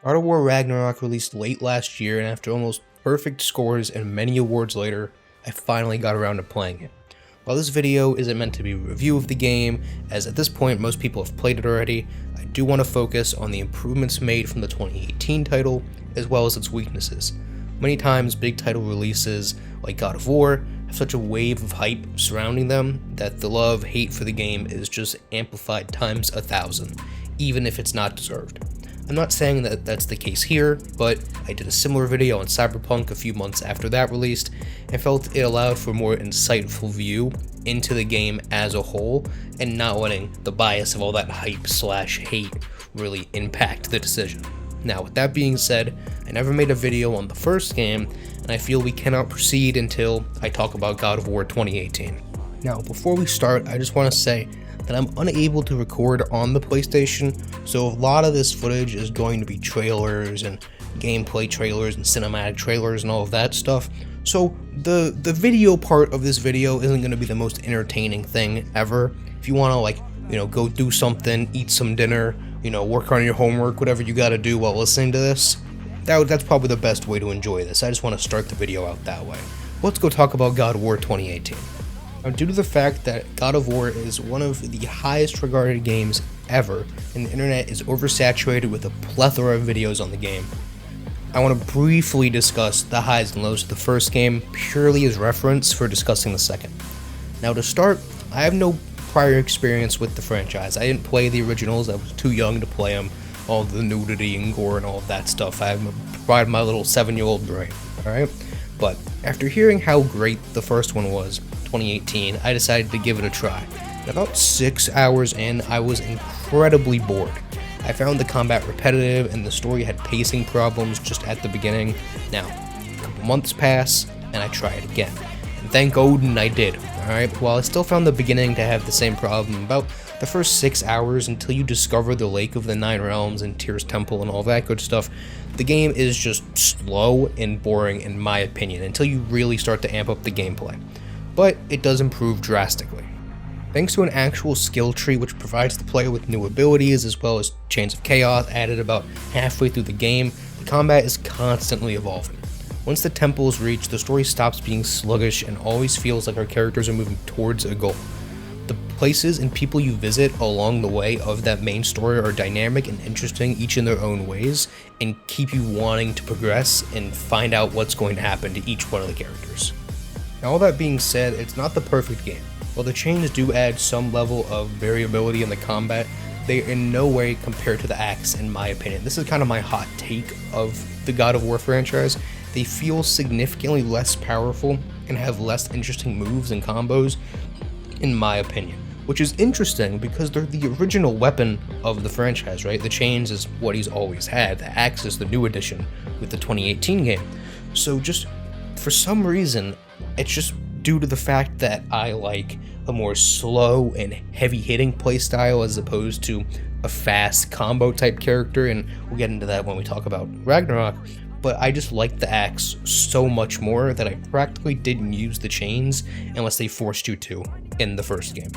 God of War Ragnarok released late last year, and after almost perfect scores and many awards later, I finally got around to playing it. While this video isn't meant to be a review of the game, as at this point most people have played it already, I do want to focus on the improvements made from the 2018 title, as well as its weaknesses. Many times big title releases, like God of War, have such a wave of hype surrounding them that the love-hate for the game is just amplified times 1,000, even if it's not deserved. I'm not saying that that's the case here, but I did a similar video on Cyberpunk a few months after that released, and felt it allowed for a more insightful view into the game as a whole, and not letting the bias of all that hype/hate really impact the decision. Now, with that being said, I never made a video on the first game, and I feel we cannot proceed until I talk about God of War 2018. Now, before we start, I just want to say that I'm unable to record on the PlayStation, so a lot of this footage is going to be trailers and gameplay trailers and cinematic trailers and all of that stuff. So the video part of this video isn't going to be the most entertaining thing ever. If you want to go do something, eat some dinner, work on your homework, whatever you got to do while listening to this, that's probably the best way to enjoy this. I just want to start the video out that way. Let's go talk about God of War 2018. Now, due to the fact that God of War is one of the highest regarded games ever, and the internet is oversaturated with a plethora of videos on the game, I want to briefly discuss the highs and lows of the first game, purely as reference for discussing the second. Now, to start, I have no prior experience with the franchise. I didn't play the originals, I was too young to play them, all the nudity and gore and all of that stuff. I provided my little 7-year-old brain, alright? But after hearing how great the first one was, 2018, I decided to give it a try. And about 6 hours in, I was incredibly bored. I found the combat repetitive and the story had pacing problems just at the beginning. Now, a couple months pass, and I try it again. And thank Odin I did, alright? While I still found the beginning to have the same problem, about the first 6 hours until you discover the Lake of the Nine Realms and Tyr's Temple and all that good stuff, the game is just slow and boring in my opinion, until you really start to amp up the gameplay. But it does improve drastically. Thanks to an actual skill tree which provides the player with new abilities as well as chains of chaos added about halfway through the game, the combat is constantly evolving. Once the temple is reached, the story stops being sluggish and always feels like our characters are moving towards a goal. The places and people you visit along the way of that main story are dynamic and interesting, each in their own ways, and keep you wanting to progress and find out what's going to happen to each one of the characters. Now, all that being said, it's not the perfect game. While the chains do add some level of variability in the combat, they in no way compare to the axe in my opinion. This is kind of my hot take of the God of War franchise. They feel significantly less powerful and have less interesting moves and combos in my opinion. Which is interesting because they're the original weapon of the franchise, right? The chains is what he's always had. The axe is the new addition with the 2018 game. So just for some reason, it's just due to the fact that I like a more slow and heavy-hitting playstyle as opposed to a fast combo type character, and we'll get into that when we talk about Ragnarok, but I just like the axe so much more that I practically didn't use the chains unless they forced you to in the first game.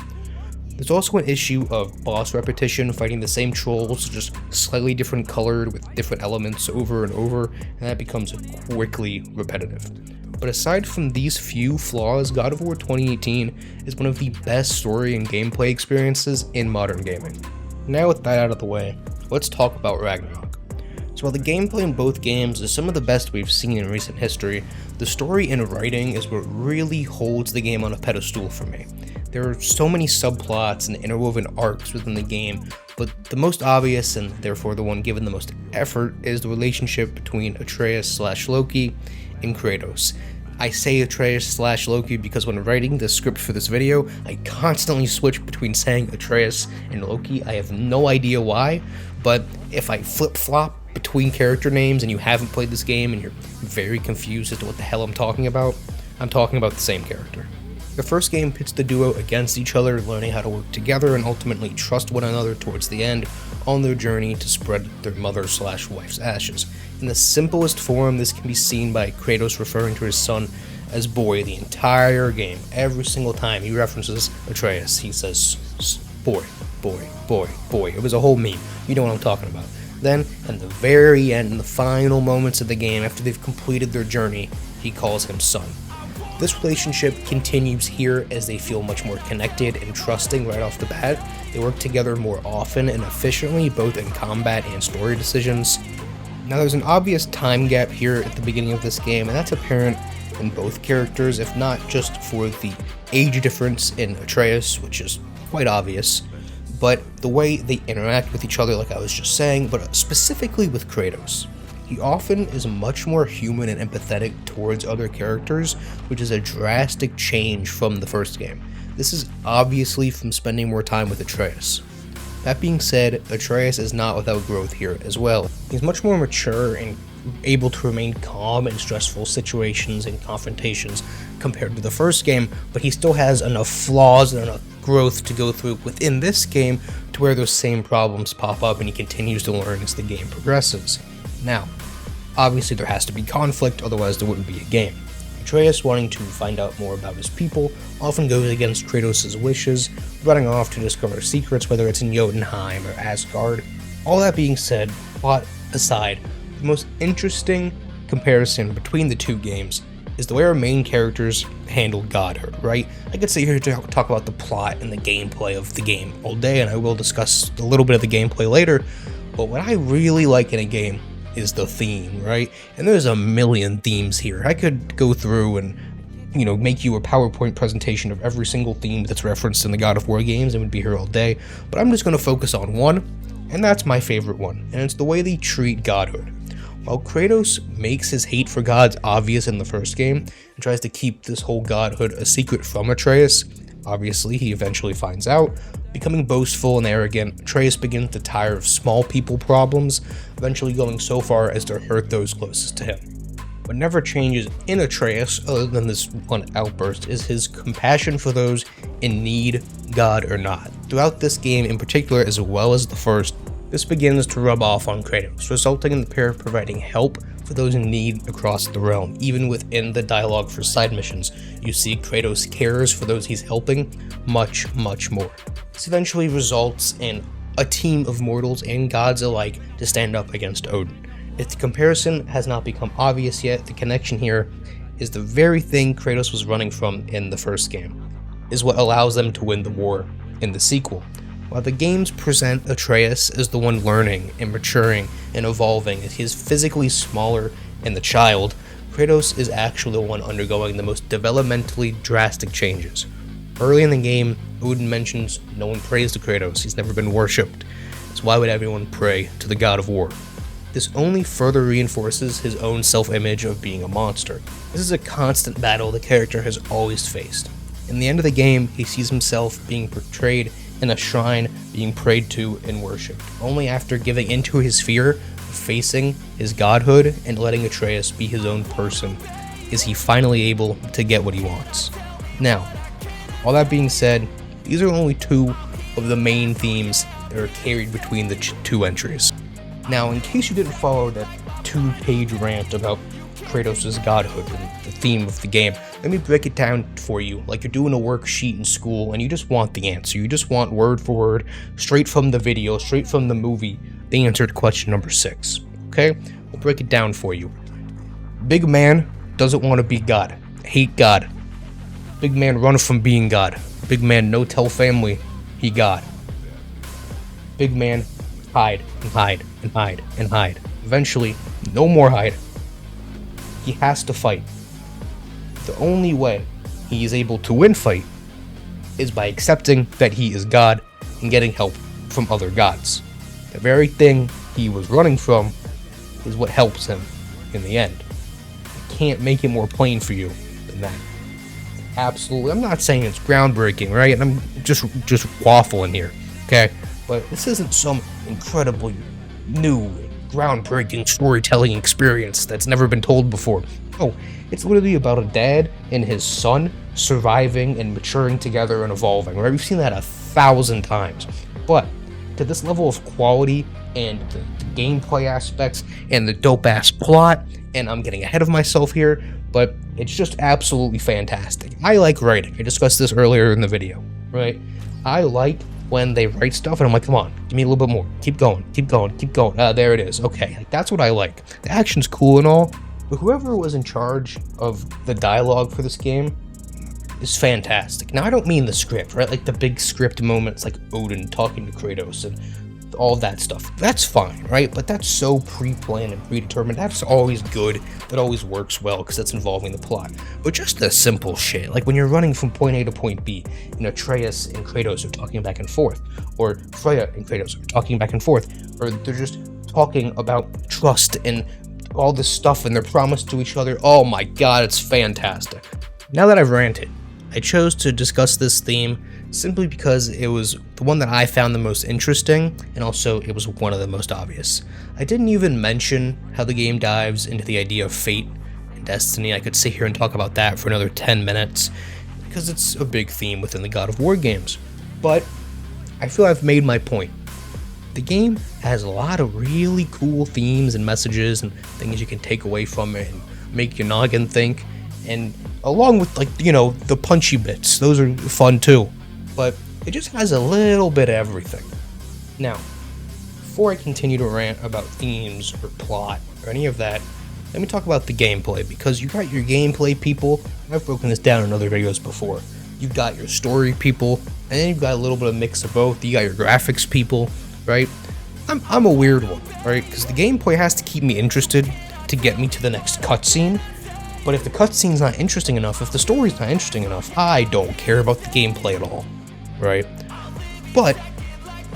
There's also an issue of boss repetition, fighting the same trolls, just slightly different colored with different elements over and over, and that becomes quickly repetitive. But aside from these few flaws, God of War 2018 is one of the best story and gameplay experiences in modern gaming. Now with that out of the way, let's talk about Ragnarok. So while the gameplay in both games is some of the best we've seen in recent history, the story and writing is what really holds the game on a pedestal for me. There are so many subplots and interwoven arcs within the game, but the most obvious, and therefore the one given the most effort, is the relationship between Atreus/Loki and Kratos. I say Atreus/Loki because when writing the script for this video, I constantly switch between saying Atreus and Loki. I have no idea why, but if I flip-flop between character names and you haven't played this game and you're very confused as to what the hell I'm talking about the same character. The first game pits the duo against each other, learning how to work together and ultimately trust one another towards the end on their journey to spread their mother/wife's ashes. In the simplest form, this can be seen by Kratos referring to his son as boy the entire game. Every single time he references Atreus, he says boy, boy, boy, boy. It was a whole meme. You know what I'm talking about. Then, in the very end, in the final moments of the game, after they've completed their journey, he calls him son. This relationship continues here as they feel much more connected and trusting right off the bat. They work together more often and efficiently, both in combat and story decisions. Now there's an obvious time gap here at the beginning of this game, and that's apparent in both characters, if not just for the age difference in Atreus, which is quite obvious, but the way they interact with each other, like I was just saying, but specifically with Kratos. He often is much more human and empathetic towards other characters, which is a drastic change from the first game. This is obviously from spending more time with Atreus. That being said, Atreus is not without growth here as well. He's much more mature and able to remain calm in stressful situations and confrontations compared to the first game, but he still has enough flaws and enough growth to go through within this game to where those same problems pop up and he continues to learn as the game progresses. Now, obviously there has to be conflict, otherwise there wouldn't be a game. Atreus, wanting to find out more about his people, often goes against Kratos' wishes, running off to discover secrets, whether it's in Jotunheim or Asgard. All that being said, plot aside, the most interesting comparison between the two games is the way our main characters handle godhood, right? I could sit here to talk about the plot and the gameplay of the game all day, and I will discuss a little bit of the gameplay later, but what I really like in a game is the theme, right? And there's a million themes here. I could go through and, make you a PowerPoint presentation of every single theme that's referenced in the God of War games and would be here all day, but I'm just going to focus on one, and that's my favorite one, and it's the way they treat godhood. While Kratos makes his hate for gods obvious in the first game and tries to keep this whole godhood a secret from Atreus, obviously he eventually finds out. Becoming boastful and arrogant, Atreus begins to tire of small people problems, eventually going so far as to hurt those closest to him. What never changes in Atreus, other than this one outburst, is his compassion for those in need, God or not. Throughout this game in particular, as well as the first, this begins to rub off on Kratos, resulting in the pair providing help for those in need across the realm. Even within the dialogue for side missions, you see Kratos cares for those he's helping much, much more. This eventually results in a team of mortals and gods alike to stand up against Odin. If the comparison has not become obvious yet, the connection here is the very thing Kratos was running from in the first game, is what allows them to win the war in the sequel. While the games present Atreus as the one learning and maturing and evolving as he is physically smaller and the child, Kratos is actually the one undergoing the most developmentally drastic changes. Early in the game, Odin mentions no one prays to Kratos, he's never been worshipped, so why would everyone pray to the god of war? This only further reinforces his own self-image of being a monster. This is a constant battle the character has always faced. In the end of the game, he sees himself being portrayed in a shrine, being prayed to and worshipped. Only after giving into his fear, facing his godhood, and letting Atreus be his own person, is he finally able to get what he wants. Now, all that being said, these are only two of the main themes that are carried between the two entries. Now, in case you didn't follow that 2-page rant about Kratos' godhood and the theme of the game, let me break it down for you like you're doing a worksheet in school and you just want the answer. You just want word for word, straight from the video, straight from the movie, the answer to question number 6. Okay? We'll break it down for you. Big man doesn't want to be God. Hate God. Big man run from being God. Big man no tell family he God. Big man hide and hide and hide and hide. Eventually, no more hide. He has to fight. The only way he is able to win fight is by accepting that he is God and getting help from other gods. The very thing he was running from is what helps him in the end. I can't make it more plain for you than that. Absolutely. I'm not saying it's groundbreaking, right? And I'm just waffling here, okay? But this isn't some incredibly new, groundbreaking storytelling experience that's never been told before. No, it's literally about a dad and his son surviving and maturing together and evolving, right? We've seen that 1,000 times. But to this level of quality and the gameplay aspects and the dope-ass plot, and I'm getting ahead of myself here, but it's just absolutely fantastic. I like writing. I discussed this earlier in the video, right? I like when they write stuff and I'm like, come on, give me a little bit more. Keep going, keep going, keep going. There it is. Okay, like, that's what I like. The action's cool and all, but whoever was in charge of the dialogue for this game is fantastic. Now, I don't mean the script, right? Like the big script moments like Odin talking to Kratos and all that stuff. That's fine, right? But that's so pre-planned and predetermined. That's always good. That always works well because that's involving the plot. But just the simple shit, like when you're running from point A to point B, Atreus and Kratos are talking back and forth, or Freya and Kratos are talking back and forth, or they're just talking about trust and all this stuff and their promise to each other. Oh my god, it's fantastic. Now that I've ranted, I chose to discuss this theme simply because it was the one that I found the most interesting, and also it was one of the most obvious. I didn't even mention how the game dives into the idea of fate and destiny. I could sit here and talk about that for another 10 minutes, because it's a big theme within the God of War games. But I feel I've made my point. The game has a lot of really cool themes and messages and things you can take away from it and make your noggin think, and along with, like, the punchy bits, those are fun too. But it just has a little bit of everything. Now, before I continue to rant about themes or plot or any of that, let me talk about the gameplay, because you got your gameplay people. I've broken this down in other videos before. You've got your story people, and then you've got a little bit of mix of both. You got your graphics people, right? I'm a weird one, right? Because the gameplay has to keep me interested to get me to the next cutscene. But if the cutscene's not interesting enough, if the story's not interesting enough, I don't care about the gameplay at all, right? But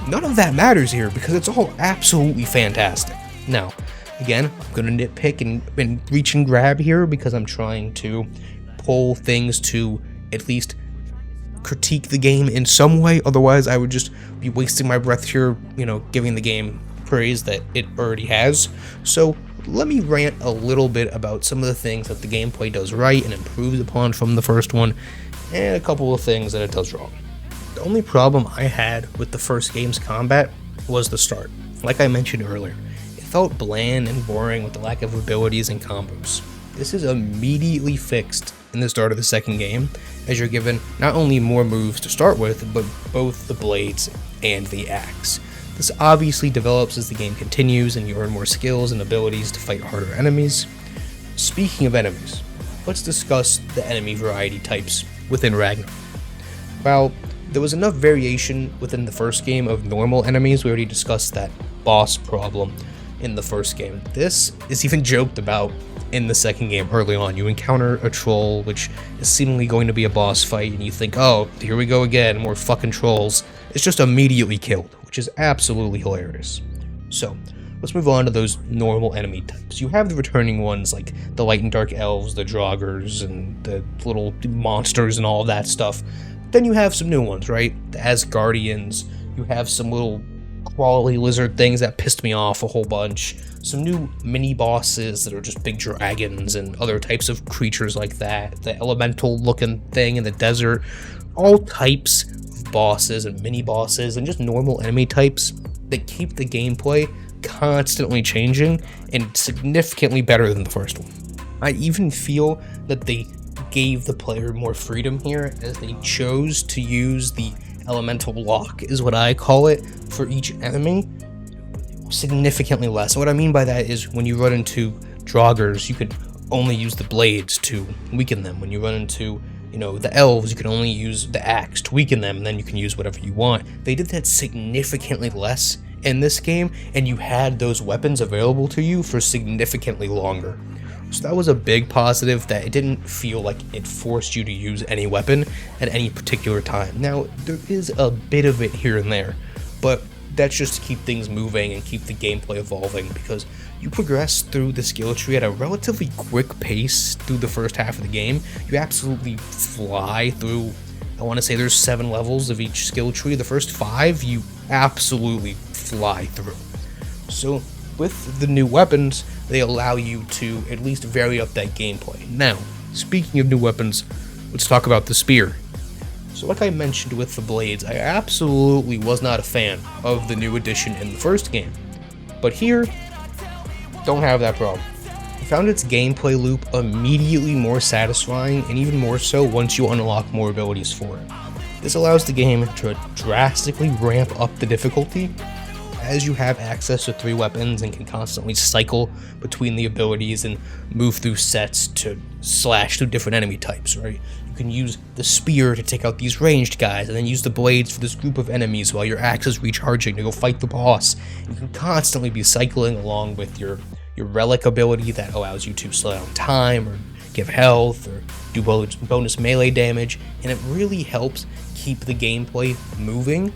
none of that matters here because it's all absolutely fantastic. Now, again, I'm gonna nitpick and reach and grab here because I'm trying to pull things to at least critique the game in some way. Otherwise, I would just be wasting my breath here, giving the game praise that it already has. So let me rant a little bit about some of the things that the gameplay does right and improves upon from the first one, and a couple of things that it does wrong. The only problem I had with the first game's combat was the start. Like I mentioned earlier, it felt bland and boring with the lack of abilities and combos. This is immediately fixed in the start of the second game, as you're given not only more moves to start with, but both the blades and the axe. This obviously develops as the game continues and you earn more skills and abilities to fight harder enemies. Speaking of enemies, let's discuss the enemy variety types within Ragnarök. While there was enough variation within the first game of normal enemies, we already discussed that boss problem in the first game. This is even joked about in the second game early on. You encounter a troll, which is seemingly going to be a boss fight, and you think, oh, here we go again, more fucking trolls. It's just immediately killed, which is absolutely hilarious. So, let's move on to those normal enemy types. You have the returning ones like the light and dark elves, the draugrs, and the little monsters and all of that stuff. Then you have some new ones, right? The Asgardians. You have some little crawly lizard things that pissed me off a whole bunch. Some new mini bosses that are just big dragons and other types of creatures like that. The elemental looking thing in the desert. All types of bosses and mini bosses and just normal enemy types that keep the gameplay constantly changing and significantly better than the first one. I even feel that they gave the player more freedom here, as they chose to use the elemental lock, is what I call it, for each enemy, significantly less. What I mean by that is when you run into draugrs, you could only use the blades to weaken them. When you run into the elves, you can only use the axe to weaken them, and then you can use whatever you want. They did that significantly less in this game, and you had those weapons available to you for significantly longer. So that was a big positive, that it didn't feel like it forced you to use any weapon at any particular time. Now, there is a bit of it here and there, but that's just to keep things moving and keep the gameplay evolving, because you progress through the skill tree at a relatively quick pace through the first half of the game. You absolutely fly through, I want to say there's 7 levels of each skill tree. The first 5 you absolutely fly through. So with the new weapons, they allow you to at least vary up that gameplay. Now, speaking of new weapons, let's talk about the spear. So like I mentioned with the blades, I absolutely was not a fan of the new addition in the first game. But here, don't have that problem. I found its gameplay loop immediately more satisfying, and even more so once you unlock more abilities for it. This allows the game to drastically ramp up the difficulty as you have access to 3 weapons and can constantly cycle between the abilities and move through sets to slash through different enemy types, right? You can use the spear to take out these ranged guys, and then use the blades for this group of enemies while your axe is recharging to go fight the boss. You can constantly be cycling along with your relic ability that allows you to slow down time or give health or do bonus melee damage, and it really helps keep the gameplay moving,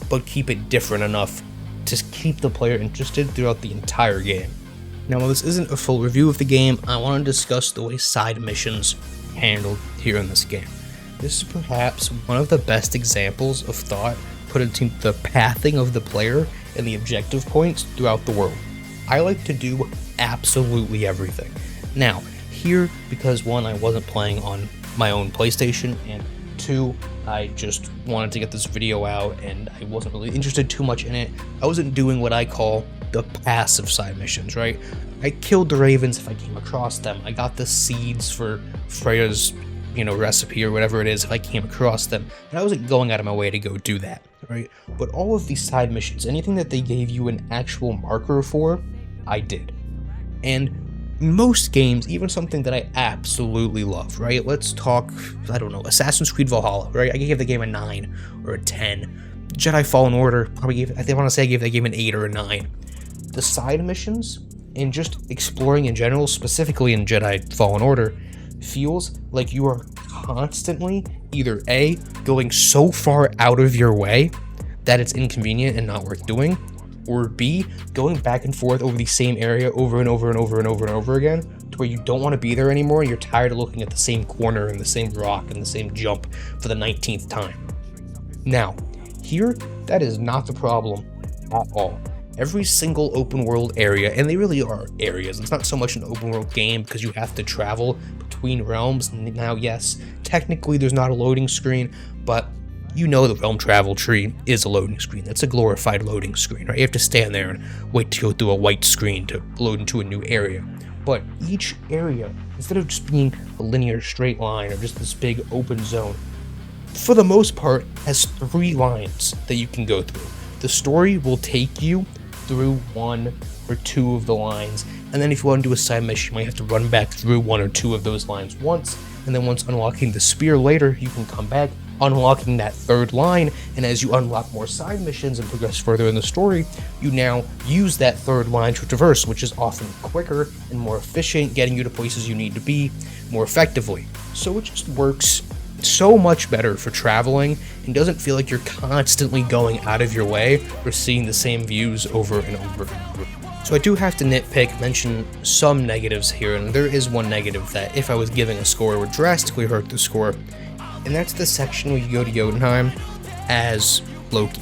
but keep it different enough to keep the player interested throughout the entire game. Now, while this isn't a full review of the game, I want to discuss the way side missions are handled here in this game. This is perhaps one of the best examples of thought put into the pathing of the player and the objective points throughout the world. I like to do absolutely everything. Now, here, because 1, I wasn't playing on my own PlayStation, and 2, I just wanted to get this video out and I wasn't really interested too much in it. I wasn't doing what I call the passive side missions, right? I killed the ravens if I came across them. I got the seeds for Freya's, recipe or whatever it is if I came across them. And I wasn't going out of my way to go do that, right? But all of these side missions, anything that they gave you an actual marker for, I did. And most games, even something that I absolutely love, right? Let's talk, Assassin's Creed Valhalla, right? I gave the game a 9 or a 10. Jedi Fallen Order, I gave that game an 8 or a 9. The side missions, and just exploring in general, specifically in Jedi Fallen Order, feels like you are constantly either A, going so far out of your way that it's inconvenient and not worth doing, or B, going back and forth over the same area over and over and over and over and over again to where you don't want to be there anymore and you're tired of looking at the same corner and the same rock and the same jump for the 19th time. Now, here, that is not the problem at all. Every single open world area, and they really are areas, it's not so much an open world game because you have to travel between realms. Now, yes, technically there's not a loading screen, but the realm travel tree is a loading screen. That's a glorified loading screen, right? You have to stand there and wait to go through a white screen to load into a new area. But each area, instead of just being a linear straight line or just this big open zone, for the most part, has 3 lines that you can go through. The story will take you through 1 or 2 of the lines, and then if you want to do a side mission, you might have to run back through 1 or 2 of those lines once, and then once unlocking the spear later, you can come back, unlocking that 3rd line, and as you unlock more side missions and progress further in the story, you now use that 3rd line to traverse, which is often quicker and more efficient, getting you to places you need to be more effectively. So it just works so much better for traveling and doesn't feel like you're constantly going out of your way or seeing the same views over and over and over. So I do have to mention some negatives here, and there is one negative that if I was giving a score would drastically hurt the score, and that's the section where you go to Jotunheim as Loki,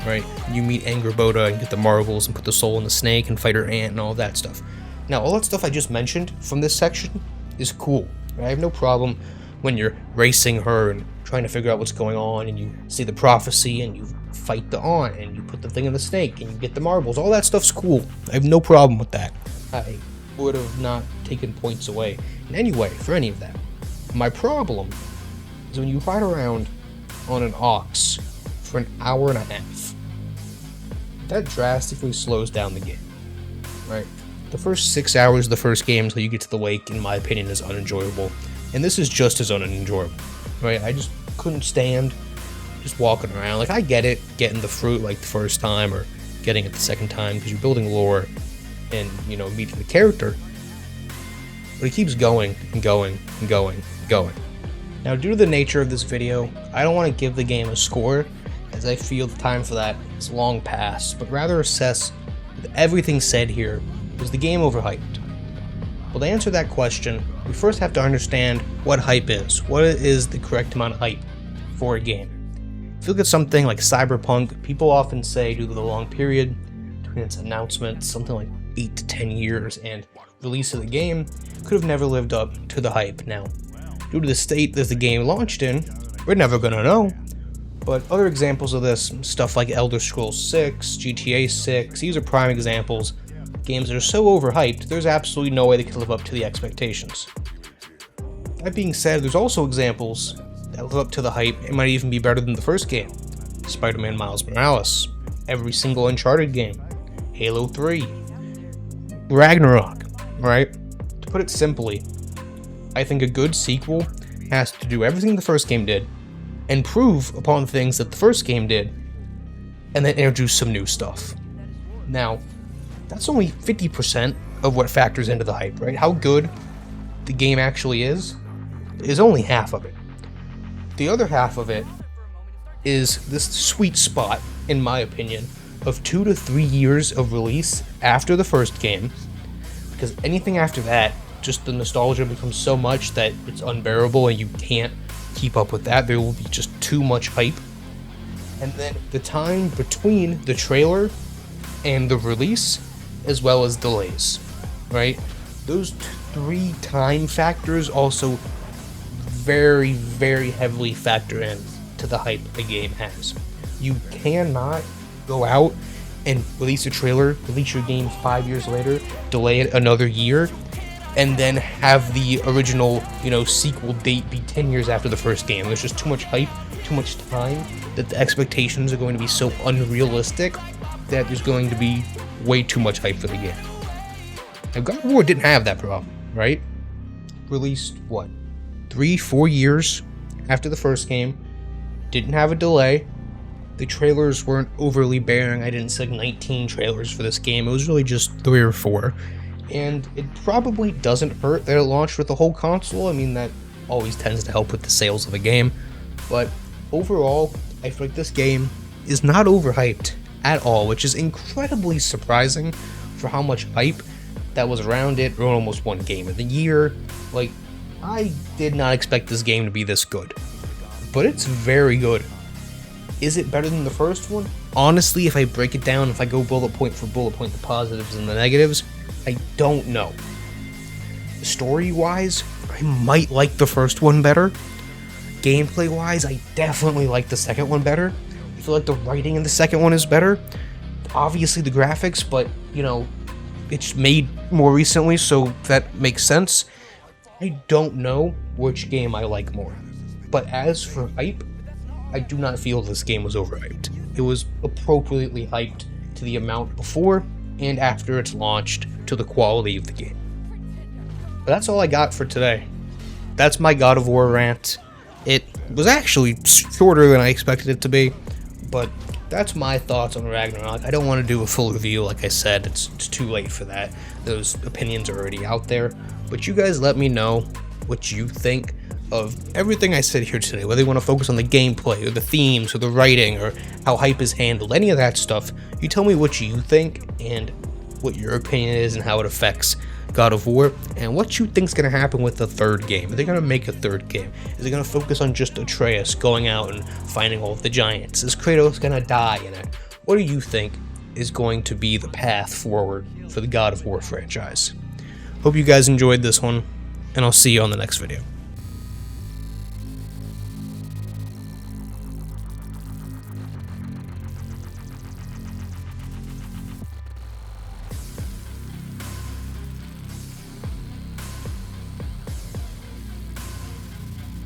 right? You meet Angrboda and get the marbles and put the soul in the snake and fight her aunt and all that stuff. Now, all that stuff I just mentioned from this section is cool, right? I have no problem when you're racing her and trying to figure out what's going on, and you see the prophecy and you fight the aunt and you put the thing in the snake and you get the marbles. All that stuff's cool. I have no problem with that. I would have not taken points away in any way for any of that. My problem is when you ride around on an ox for an hour and a half. That drastically slows down the game, right? The first 6 hours of the first game until you get to the lake, in my opinion, is unenjoyable. And this is just as unenjoyable, right? I just couldn't stand just walking around. Like, I get it, getting the fruit like the first time or getting it the second time because you're building lore and, meeting the character. But it keeps going and going and going and going. Now, due to the nature of this video, I don't want to give the game a score, as I feel the time for that is long past, but rather assess, with everything said here, was the game overhyped? Well, to answer that question, we first have to understand what hype is. What is the correct amount of hype for a game? If you look at something like Cyberpunk, people often say due to the long period between its announcement, something like 8 to 10 years, and release of the game, could have never lived up to the hype. Now, due to the state that the game launched in, we're never gonna know. But other examples of this, stuff like Elder Scrolls 6, GTA 6, these are prime examples. Games that are so overhyped, there's absolutely no way they can live up to the expectations. That being said, there's also examples that live up to the hype. It might even be better than the first game. Spider-Man Miles Morales, every single Uncharted game, Halo 3, Ragnarok, right? To put it simply, I think a good sequel has to do everything the first game did, improve upon things that the first game did, and then introduce some new stuff. Now, that's only 50% of what factors into the hype, right? How good the game actually is only half of it. The other half of it is this sweet spot, in my opinion, of 2 to 3 years of release after the first game, because anything after that, just the nostalgia becomes so much that it's unbearable and you can't keep up with that. There will be just too much hype. And then the time between the trailer and the release, as well as delays, right? Those 3 time factors also very, very heavily factor in to the hype a game has. You cannot go out and release a trailer, release your game 5 years later, delay it another year, and then have the original, sequel date be 10 years after the first game. There's just too much hype, too much time, that the expectations are going to be so unrealistic that there's going to be way too much hype for the game. Now, God of War didn't have that problem, right? Released, 3-4 years after the first game, didn't have a delay. The trailers weren't overly bearing. I didn't see 19 trailers for this game. It was really just 3 or 4. And it probably doesn't hurt that it launched with the whole console. I mean, that always tends to help with the sales of a game. But overall, I feel like this game is not overhyped at all, which is incredibly surprising for how much hype that was around it. It almost won Game of the Year. Like, I did not expect this game to be this good. But it's very good. Is it better than the first one? Honestly, if I break it down, if I go bullet point for bullet point, the positives and the negatives, I don't know. Story-wise, I might like the first one better. Gameplay-wise, I definitely like the second one better. I feel like the writing in the second one is better. Obviously the graphics, but, it's made more recently, so that makes sense. I don't know which game I like more. But as for hype, I do not feel this game was overhyped. It was appropriately hyped to the amount before and after it's launched to the quality of the game. But that's all I got for today. That's my God of War rant. It was actually shorter than I expected it to be, but that's my thoughts on Ragnarok. I don't want to do a full review, like I said, it's too late for that. Those opinions are already out there, but you guys let me know what you think of everything I said here today, whether you want to focus on the gameplay, or the themes, or the writing, or how hype is handled, any of that stuff. You tell me what you think, and what your opinion is, and how it affects God of War, and what you think's going to happen with the third game. Are they going to make a third game? Is it going to focus on just Atreus going out and finding all of the giants? Is Kratos going to die in it? What do you think is going to be the path forward for the God of War franchise? Hope you guys enjoyed this one, and I'll see you on the next video.